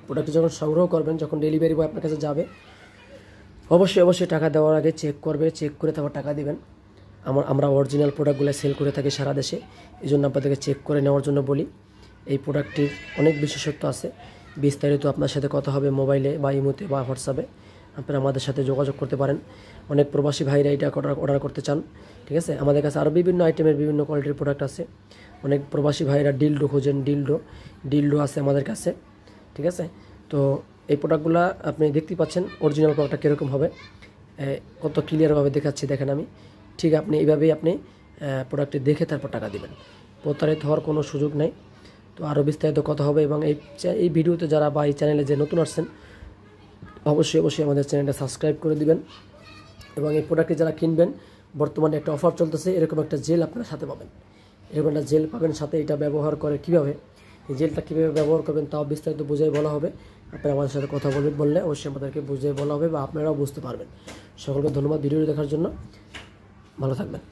Product যখন সংগ্রহ করবেন, যখন ডেলিভারি বয় আপনার কাছে যাবে, অবশ্যই টাকা দেওয়ার আগে চেক করবে, চেক করে তারপর টাকা দিবেন। আমরা অরিজিনাল প্রোডাক্টগুলো সেল করে থাকি সারা দেশে, এই জন্য আপনাদেরকে চেক করে নেওয়ার জন্য বলি। এই প্রোডাক্টটির অনেক বিশেষত্ব আছে, বিস্তারিত আপনার সাথে কথা হবে মোবাইলে বা ইমোতে বা হোয়াটসঅ্যাপে, আপনারা আমাদের সাথে যোগাযোগ করতে পারেন। অনেক প্রবাসী ভাইরা এটা অর্ডার করতে চান, ঠিক আছে। আমাদের কাছে আরও বিভিন্ন আইটেমের বিভিন্ন কোয়ালিটির প্রোডাক্ট আছে। অনেক প্রবাসী ভাইরা ডিলডো খোঁজেন, ডিলডো আছে আমাদের কাছে, ঠিক আছে। তো এই প্রোডাক্টগুলো আপনি দেখতে পাচ্ছেন অরিজিনাল প্রোডাক্টটা কীরকম হবে, কত ক্লিয়ারভাবে দেখাচ্ছি, দেখেন আমি। ঠিক আপনি এইভাবেই আপনি প্রোডাক্টটি দেখে তারপর টাকা দিবেন, প্রতারিত হওয়ার কোনো সুযোগ নেই। তো আরও বিস্তারিত কথা হবে। এবং এই ভিডিওতে যারা বা এই চ্যানেলে যে নতুন আসছেন, অবশ্যই আমাদের চ্যানেলটা সাবস্ক্রাইব করে দিবেন। এবং এই প্রোডাক্টটি যারা কিনবেন, বর্তমানে একটা অফার চলতেছে, এরকম একটা জেল আপনারা সাথে পাবেন, এরকম একটা জেল পাবেন সাথে। এটা ব্যবহার করে কীভাবে, এই জেলটা কীভাবে ব্যবহার করবেন তাও বিস্তারিত বুঝিয়ে বলা হবে। আপনারা আমাদের সাথে কথা বললে অবশ্যই আমাদেরকে বুঝিয়ে বলা হবে বা আপনারাও বুঝতে পারবেন। সকলকে ধন্যবাদ ভিডিওটি দেখার জন্য, ভালো থাকবেন।